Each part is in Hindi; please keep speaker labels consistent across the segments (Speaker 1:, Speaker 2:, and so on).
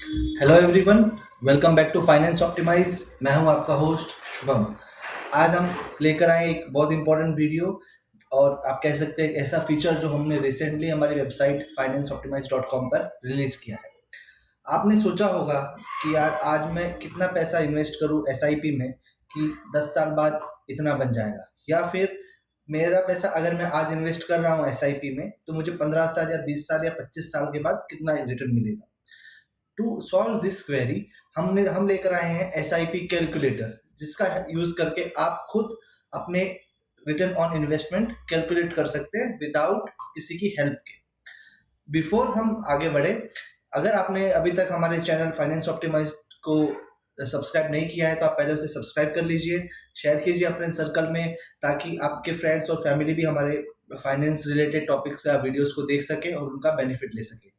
Speaker 1: Hello everyone, welcome back to finance optimise. मैं हूं आपका होस्ट शुभम। आज हम लेकर आए एक बहुत इंपॉर्टेंट वीडियो, और आप कह सकते हैं ऐसा फीचर जो हमने रिसेंटली हमारी वेबसाइट financeoptimize.com पर रिलीज किया है। आपने सोचा होगा कि यार आज मैं कितना पैसा इन्वेस्ट करूं एसआईपी में कि 10 साल बाद इतना बन जाएगा, या फिर मेरा पैसा अगर मैं आज इन्वेस्ट कर रहा हूं एसआईपी में तो मुझे 15 साल या 20 साल या 25 साल के बाद कितना रिटर्न मिलेगा। टू सॉल्व दिस क्वेरी हम लेकर आए हैं एसआईपी कैलकुलेटर, जिसका यूज करके आप खुद अपने रिटर्न ऑन इन्वेस्टमेंट कैलकुलेट कर सकते हैं विदाउट किसी की हेल्प के। बिफोर हम आगे बढ़े, अगर आपने अभी तक हमारे चैनल फाइनेंस ऑप्टिमाइज को सब्सक्राइब नहीं किया है तो आप पहले उसे सब्सक्राइब कर लीजिए, शेयर कीजिए अपने सर्कल में, ताकि आपके फ्रेंड्स और फैमिली भी हमारे फाइनेंस रिलेटेड टॉपिक्स या वीडियोस को देख सके और उनका बेनिफिट ले सके।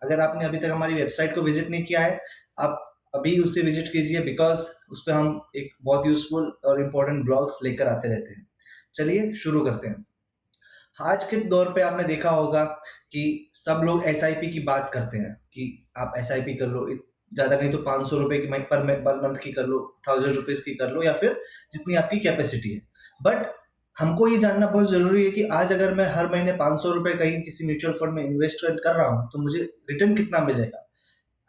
Speaker 1: अगर आपने अभी तक हमारी वेबसाइट को विजिट नहीं किया है, आप अभी उसे विजिट कीजिए, बिकॉज उस पर हम एक बहुत यूजफुल और इम्पोर्टेंट ब्लॉग्स लेकर आते रहते हैं। चलिए शुरू करते हैं। आज के दौर पे आपने देखा होगा कि सब लोग एसआईपी की बात करते हैं कि आप एसआईपी कर लो, ज्यादा नहीं तो 500 रुपए की पर मंथ की कर लो, 1000 रुपीज की कर लो, या फिर जितनी आपकी कैपेसिटी है। बट हमको ये जानना बहुत जरूरी है कि आज अगर मैं हर महीने 500 रुपए कहीं किसी म्यूचुअल फंड में इन्वेस्ट कर रहा हूँ तो मुझे रिटर्न कितना मिलेगा।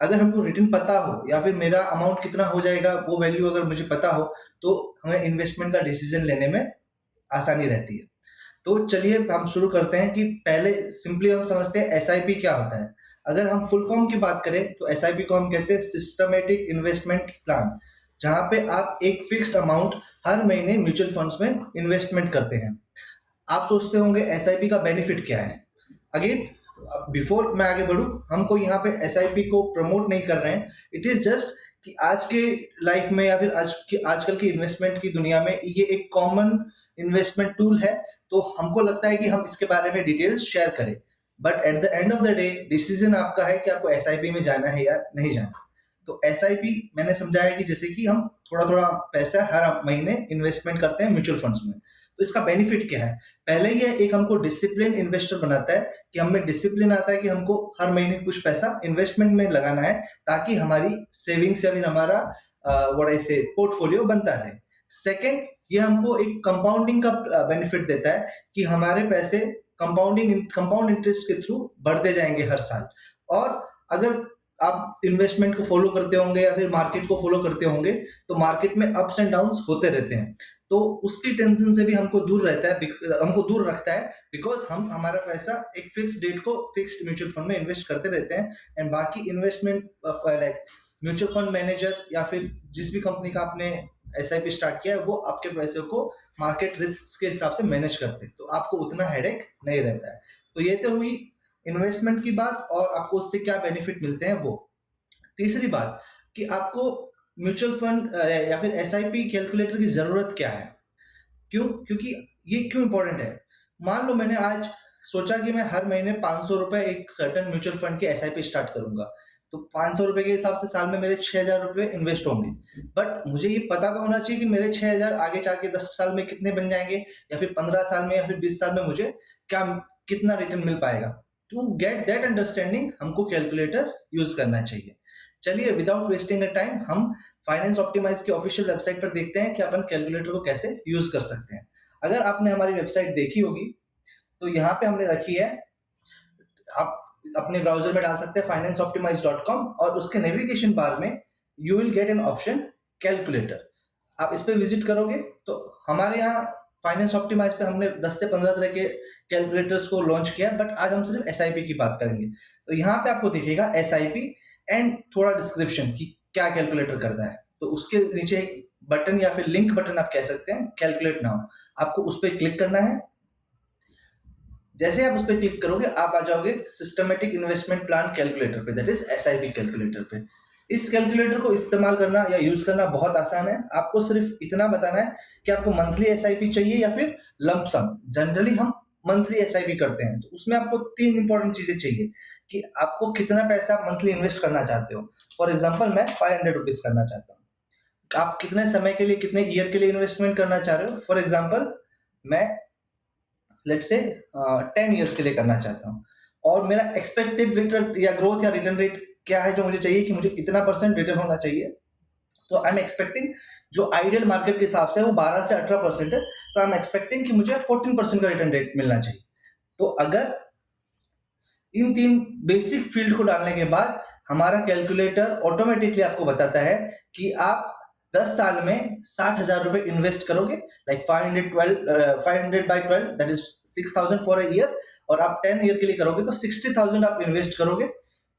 Speaker 1: अगर हमको रिटर्न पता हो या फिर मेरा अमाउंट कितना हो जाएगा वो वैल्यू अगर मुझे पता हो, तो हमें इन्वेस्टमेंट का डिसीजन लेने में आसानी रहती है। तो चलिए हम शुरू करते हैं कि पहले सिंपली हम समझते हैं एसआईपी क्या होता है। अगर हम फुल फॉर्म की बात करें तो एसआईपी को हम कहते हैं सिस्टमेटिक इन्वेस्टमेंट प्लान, जहां पे आप एक फिक्स्ड अमाउंट हर महीने म्यूचुअल फंड्स में इन्वेस्टमेंट करते हैं। आप सोचते होंगे एसआईपी का बेनिफिट क्या है। अगेन, बिफोर मैं आगे बढ़ूं, हमको यहाँ पे एसआईपी को प्रमोट नहीं कर रहे हैं। इट इज जस्ट कि आज के लाइफ में या फिर आजकल की इन्वेस्टमेंट की दुनिया में ये एक कॉमन इन्वेस्टमेंट टूल है, तो हमको लगता है कि हम इसके बारे में डिटेल्स शेयर करें। But at the end of the day decision आपका है कि आपको एसआईपी में जाना है या नहीं जाना। तो एसआईपी मैंने समझाया कि जैसे कि हम थोड़ा थोड़ा पैसा हर महीने इन्वेस्टमेंट करते हैं म्यूचुअल फंड्स में। तो इसका बेनिफिट क्या है? पहले ये एक हमको डिसिप्लिन इन्वेस्टर बनाता है कि हमें डिसिप्लिन आता है कि हमको हर महीने कुछ पैसा इन्वेस्टमेंट में लगाना है, ताकि हमारी सेविंग्स या फिर हमारा व्हाट आई से पोर्टफोलियो बनता रहे। सेकंड, ये हमको एक कंपाउंडिंग का बेनिफिट देता है कि हमारे पैसे कंपाउंड इंटरेस्ट के थ्रू बढ़ते जाएंगे हर साल। और अगर आप इन्वेस्टमेंट को फॉलो करते होंगे या फिर मार्केट को फॉलो करते होंगे, तो मार्केट में अप्स एंड डाउन्स होते रहते हैं, तो उसकी टेंशन से भी हमको दूर रहता है, हमको दूर रखता है, बिकॉज हम हमारा पैसा एक फिक्स डेट को फिक्स्ड म्यूचुअल फंड में इन्वेस्ट करते रहते हैं। एंड बाकी investment like mutual fund manager या फिर जिस भी कंपनी का आपने एसआईपी स्टार्ट किया है, वो आपके पैसे को मार्केट रिस्क के हिसाब से मैनेज करते हैं, तो आपको उतना हेडेक नहीं रहता है। तो ये तो हुई इन्वेस्टमेंट की बात, और आपको उससे क्या बेनिफिट मिलते हैं वो। तीसरी बात कि आपको म्यूचुअल फंड या फिर एसआईपी कैलकुलेटर की जरूरत क्या है, क्योंकि ये क्यों इंपॉर्टेंट है। मान लो मैंने आज सोचा कि मैं हर महीने 500 रुपए एक सर्टन म्यूचुअल फंड की एसआईपी स्टार्ट करूंगा, तो 500 रुपए के हिसाब से साल में मेरे 6000 रुपए इन्वेस्ट होंगे। बट मुझे ये पता तो होना चाहिए कि मेरे 6000 आगे जाके 10 साल में कितने बन जाएंगे, या फिर 15 साल में या फिर 20 साल में मुझे क्या कितना रिटर्न मिल पाएगा। टू गेट दैट अंडरस्टैंडिंग हमको कैलकुलेटर यूज करना चाहिए। चलिए विदाउट वेस्टिंग अ टाइम हम फाइनेंस ऑप्टिमाइज की ऑफिशियल वेबसाइट पर देखते हैं कि अपन कैलकुलेटर को कैसे यूज कर सकते हैं। अगर आपने हमारी वेबसाइट देखी होगी तो यहाँ पे हमने रखी है, आप अपने ब्राउजर में डाल सकते हैं financeoptimize.com, और उसके नेविगेशन बार में you will get an option calculator. आप इस पे विजिट करोगे तो हमारे यहाँ फाइनेंस ऑप्टिमाइज पे हमने 10 से 15 तरह के कैलकुलेटर्स को लॉन्च किया, बट आज हम सिर्फ एसआईपी की बात करेंगे। तो यहाँ पे आपको दिखेगा एसआईपी एंड थोड़ा डिस्क्रिप्शन कि क्या कैलकुलेटर करता है। तो उसके नीचे एक बटन या फिर लिंक बटन आप कह सकते हैं, कैलकुलेट नाउ, आपको उस पर क्लिक करना है। जैसे आप उस पर क्लिक करोगे आप आ जाओगे सिस्टमेटिक इन्वेस्टमेंट प्लान कैलकुलेटर पे, दैट इज एसआईपी कैलकुलेटर पे। इस कैलकुलेटर को इस्तेमाल करना या यूज करना बहुत आसान है। आपको सिर्फ इतना बताना है कि आपको मंथली एसआईपी चाहिए या फिर लंप सम। जनरली हम मंथली एसआईपी करते हैं, तो उसमें आपको 3 इंपॉर्टेंट चीजें चाहिए कि आपको कितना पैसा मंथली इन्वेस्ट करना चाहते हो। फॉर एग्जाम्पल मैं 500 रुपीज करना चाहता हूँ। आप कितने समय के लिए, कितने ईयर के लिए इन्वेस्टमेंट करना चाह रहे हो। फॉर एग्जाम्पल मैं लेट से 10 इयर्स के लिए करना चाहता हूँ, और मेरा एक्सपेक्टेड रिटर्न या ग्रोथ या रिटर्न रेट क्या है जो मुझे चाहिए कि मुझे इतना % रिटर्न होना चाहिए। तो आई एम एक्सपेक्टिंग जो आइडियल मार्केट के हिसाब से वो 12 से 18% है, तो आई एम एक्सपेक्टिंग कि मुझे 14% का रिटर्न रेट मिलना चाहिए। तो अगर इन 3 बेसिक फील्ड को डालने के बाद हमारा कैलकुलेटर ऑटोमेटिकली आपको बताता है कि आप 10 साल में 60,000 रुपए इन्वेस्ट करोगे, like 500 by 12 that is 6,000 for a year, और आप 10 ईयर के लिए करोगे तो 60,000 आप इन्वेस्ट करोगे,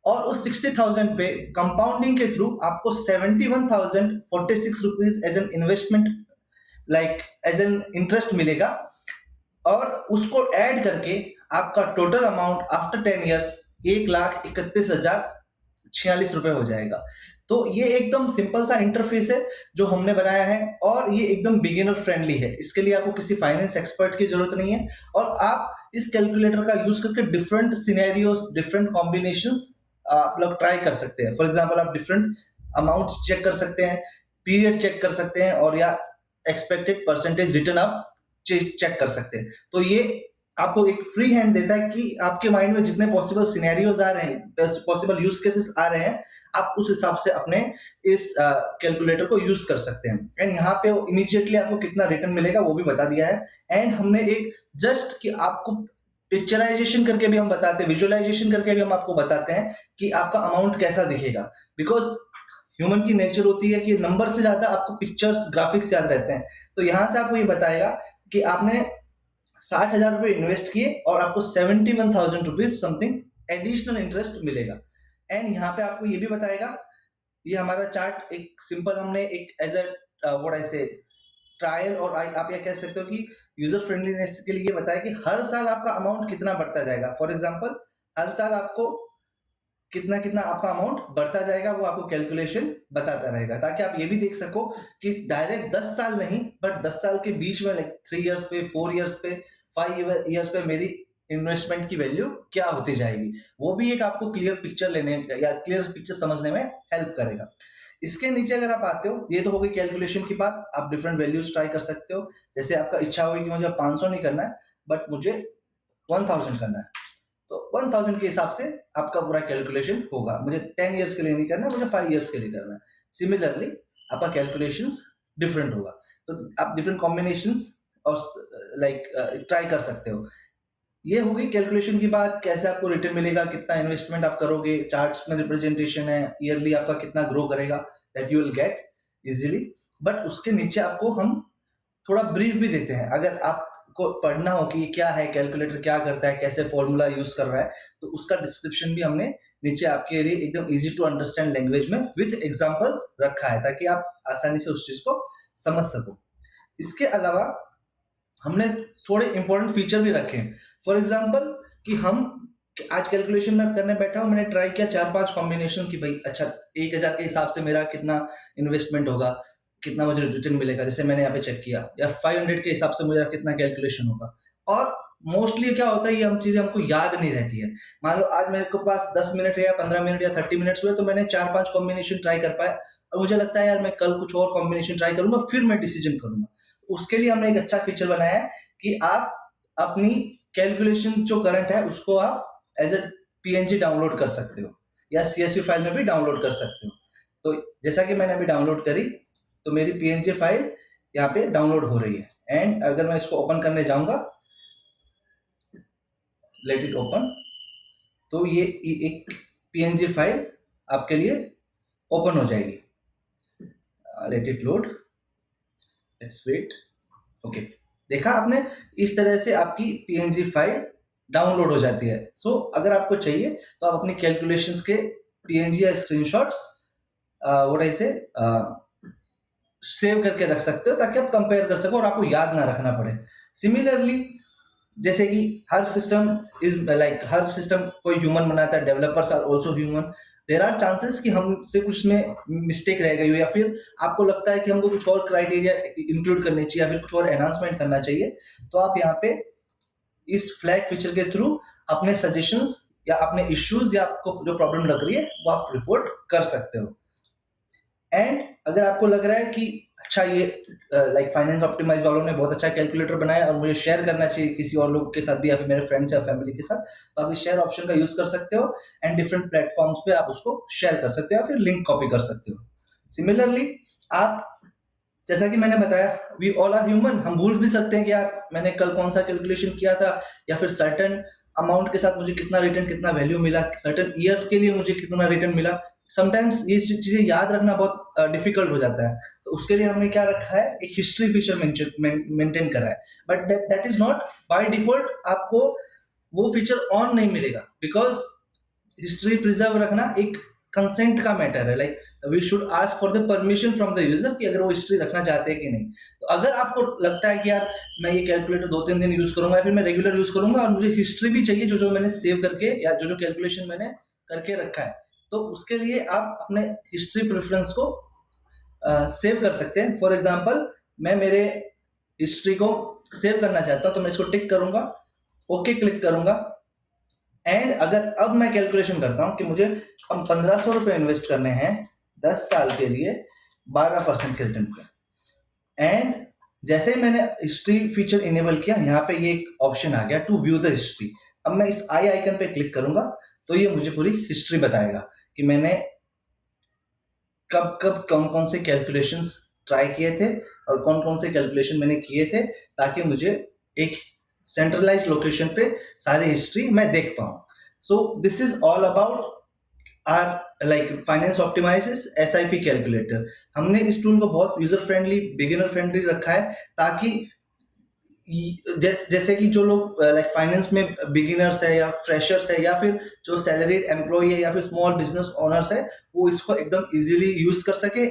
Speaker 1: और उस 60,000 पे कंपाउंडिंग के थ्रू आपको 71,046 rupees as an investment, like as an interest मिलेगा, और उसको ऐड करके आपका टोटल अमाउंट आफ्टर 10 इयर्स 1,31,046 रुपए हो जाएगा। तो ये एकदम सिंपल सा इंटरफेस है जो हमने बनाया है, और ये एकदम बिगिनर फ्रेंडली है। इसके लिए आपको किसी फाइनेंस एक्सपर्ट की जरूरत नहीं है, और आप इस कैलकुलेटर का यूज करके डिफरेंट सिनेरियोस, डिफरेंट कॉम्बिनेशंस आप लोग ट्राई कर सकते हैं। फॉर एग्जांपल आप डिफरेंट अमाउंट चेक कर सकते हैं, पीरियड चेक कर सकते हैं, और या एक्सपेक्टेड परसेंटेज रिटर्न आप चेक कर सकते हैं। तो ये आपको एक फ्री हैंड देता है कि आपके माइंड में जितने पॉसिबल सिनेरियोज आ रहे हैं, पॉसिबल यूज केसेस आ रहे हैं, आप उस हिसाब से अपने इस कैलकुलेटर को यूज कर सकते हैं। एंड यहाँ पे इमीडिएटली आपको कितना रिटर्न मिलेगा वो भी बता दिया है। एंड हमने एक जस्ट कि आपको पिक्चराइजेशन करके भी हम बताते हैं, विजुअलाइजेशन करके भी हम आपको बताते हैं कि आपका अमाउंट कैसा दिखेगा, बिकॉज ह्यूमन की नेचर होती है कि नंबर से ज्यादा आपको पिक्चर्स, ग्राफिक्स याद रहते हैं। तो यहां से आपको ये बताएगा कि आपने 60,000 रुपए इन्वेस्ट किए और आपको 71,000 रुपीज समथिंग एडिशनल इंटरेस्ट मिलेगा। एंड यहाँ पे आपको ये भी बताएगा, ये हमारा चार्ट एक सिंपल हमने एक एज अ व्हाट आई से ट्रायल, और आप ये कह सकते हो कि यूजर फ्रेंडलीनेस के लिए बताया कि हर साल आपका अमाउंट कितना बढ़ता जाएगा। फॉर एग्जांपल हर साल आपको कितना कितना आपका अमाउंट बढ़ता जाएगा वो आपको कैलकुलेशन बताता रहेगा, ताकि आप ये भी देख सको कि डायरेक्ट 10 साल नहीं, बट 10 साल के बीच में लाइक 3 इयर्स पे, 4 इयर्स पे, 5 इयर्स पे मेरी इन्वेस्टमेंट की वैल्यू क्या होती जाएगी। वो भी एक आपको क्लियर पिक्चर लेने या क्लियर पिक्चर समझने में हेल्प करेगा। इसके नीचे अगर आप आते हो, ये तो हो गई कैलकुलेशन की बात। आप डिफरेंट वैल्यूज ट्राई कर सकते हो, जैसे आपका इच्छा होगी कि मुझे 500 नहीं करना है बट मुझे 1000 करना है, तो 1000 के हिसाब से आपका पूरा कैलकुलेशन होगा। मुझे 10 इयर्स के लिए नहीं करना है, मुझे 5 इयर्स के लिए करना है। सिमिलरली आपका कैलकुलेशंस डिफरेंट होगा, तो आप डिफरेंट कॉम्बिनेशंस और लाइक ट्राई कर सकते हो। ये होगी कैलकुलेशन की बात, कैसे आपको रिटर्न मिलेगा, कितना इन्वेस्टमेंट आप करोगे, चार्ट्स में रिप्रेजेंटेशन है, ईयरली आपका कितना ग्रो करेगा, that you will get easily. But उसके नीचे आपको हम थोड़ा ब्रीफ भी देते हैं, अगर आपको पढ़ना हो कि क्या है कैलकुलेटर, क्या करता है, कैसे फॉर्मूला यूज कर रहा है, तो उसका डिस्क्रिप्शन भी हमने नीचे आपके लिए एकदम इजी टू अंडरस्टैंड लैंग्वेज में विथ एग्जांपल्स रखा है, ताकि आप आसानी से उस चीज को समझ सको। इसके अलावा हमने थोड़े इंपॉर्टेंट फीचर भी रखे हैं। फॉर एग्जाम्पल कि हम आज कैलकुलेशन में करने बैठा हूं, मैंने ट्राई किया 4-5 कॉम्बिनेशन की, भाई अच्छा 1,000 के हिसाब से मेरा कितना इन्वेस्टमेंट होगा, कितना मुझे रिटर्न मिलेगा, जैसे मैंने यहाँ पे चेक किया, या 500 के हिसाब से मुझे कितना कैलकुलेशन होगा। और मोस्टली क्या होता है, ये हम चीजें हमको याद नहीं रहती है। मान लो आज मेरे को पास 10 मिनट या 15 मिनट या 30 मिनट्स हुए, तो मैंने 4-5 कॉम्बिनेशन ट्राई कर पाया, और मुझे लगता है यार मैं कल कुछ और कॉम्बिनेशन ट्राई करूंगा, फिर मैं डिसीजन करूंगा। उसके लिए हमने एक अच्छा फीचर बनाया है कि आप अपनी कैलकुलेशन जो करंट है उसको आप एज ए पीएनजी डाउनलोड कर सकते हो, या सीएसवी फाइल में भी डाउनलोड कर सकते हो। तो जैसा कि मैंने अभी डाउनलोड करी, तो मेरी पीएनजी फाइल यहाँ पे डाउनलोड हो रही है। एंड अगर मैं इसको ओपन करने जाऊंगा, लेट इट ओपन, तो ये एक पीएनजी फाइल आपके लिए ओपन हो जाएगी। Let it load, let's wait. Okay, देखा आपने, इस तरह से आपकी पीएनजी फाइल डाउनलोड हो जाती है। सो अगर आपको चाहिए तो आप अपनी कैलकुलेशंस के पीएनजी या स्क्रीनशॉट्स व्हाट आई से सेव करके रख सकते हो, ताकि आप कंपेयर कर सको और आपको याद ना रखना पड़े। सिमिलरली जैसे कि हर सिस्टम हर सिस्टम कोई ह्यूमन बनाता है, developers are also human. There are chances कि हमसे कुछ में मिस्टेक रह गई हो, या फिर आपको लगता है कि हमको कुछ और क्राइटेरिया इंक्लूड करने चाहिए, या फिर कुछ और एनहांसमेंट करना चाहिए, तो आप यहाँ पे इस फ्लैग फीचर के थ्रू अपने सजेशंस या अपने इश्यूज या आपको जो प्रॉब्लम लग रही है वो आप रिपोर्ट कर सकते हो। एंड अगर आपको लग रहा है कि अच्छा ये लाइक फाइनेंस ऑप्टिमाइज वालों ने बहुत अच्छा कैलकुलेटर बनाया और मुझे शेयर करना चाहिए किसी और लोग के साथ भी या फिर मेरे फ्रेंड्स या फैमिली के साथ, तो आप इस शेयर ऑप्शन का यूज कर सकते हो एंड डिफरेंट प्लेटफॉर्म्स पे आप उसको शेयर कर सकते हो या फिर लिंक कॉपी कर सकते हो। सिमिलरली आप, जैसा कि मैंने बताया, वी ऑल आर ह्यूमन, हम भूल भी सकते हैं कि यार मैंने कल कौन सा कैलकुलेशन किया था या फिर सर्टेन अमाउंट के साथ मुझे कितना रिटर्न कितना वैल्यू मिला, सर्टेन ईयर के लिए मुझे कितना रिटर्न मिला। समटाइम्स ये चीजें याद रखना बहुत डिफिकल्ट हो जाता है, तो उसके लिए हमने क्या रखा है, एक हिस्ट्री फीचर मेंटेन करा है। But that is not by default, आपको वो फीचर ऑन नहीं मिलेगा, बिकॉज हिस्ट्री प्रिजर्व रखना एक कंसेंट का मैटर है। Like we should ask for the permission from the user कि अगर वो हिस्ट्री रखना चाहते हैं कि नहीं। तो अगर आपको लगता है कि यार मैं ये कैलकुलेटर 2-3 दिन यूज करूंगा या फिर मैं रेगुलर यूज करूंगा और मुझे हिस्ट्री भी चाहिए जो जो मैंने सेव करके या जो जो कैलकुलेशन मैंने करके रखा है, तो उसके लिए आप अपने हिस्ट्री प्रेफरेंस को सेव कर सकते हैं। फॉर एग्जाम्पल, मैं मेरे हिस्ट्री को सेव करना चाहता हूं, तो मैं इसको टिक करूंगा, ओके क्लिक करूंगा, एंड अगर अब मैं कैलकुलेशन करता हूं कि मुझे अब 1500 रुपए इन्वेस्ट करने हैं 10 साल के लिए 12% के रिटर्न पे, एंड जैसे ही मैंने हिस्ट्री फीचर इनेबल किया, यहाँ पे ये एक ऑप्शन आ गया टू व्यू द हिस्ट्री। अब मैं इस आई आइकन पे क्लिक करूंगा तो ये मुझे पूरी हिस्ट्री बताएगा कि मैंने कब कब कौन कौन से कैलकुलेशंस ट्राई किए थे और कौन कौन से कैलकुलेशन मैंने किए थे, ताकि मुझे एक सेंट्रलाइज लोकेशन पे सारी हिस्ट्री मैं देख पाऊं। So this is all about our like finance optimizes SIP calculator. हमने इस टूल को बहुत यूजर फ्रेंडली, बिगिनर फ्रेंडली रखा है, ताकि जैसे कि जो लोग लाइक फाइनेंस में बिगिनर्स है या फ्रेशर्स है या फिर जो सैलरीड एम्प्लॉय है या फिर स्मॉल बिजनेस ओनर्स है, वो इसको एकदम इजीली यूज कर सके।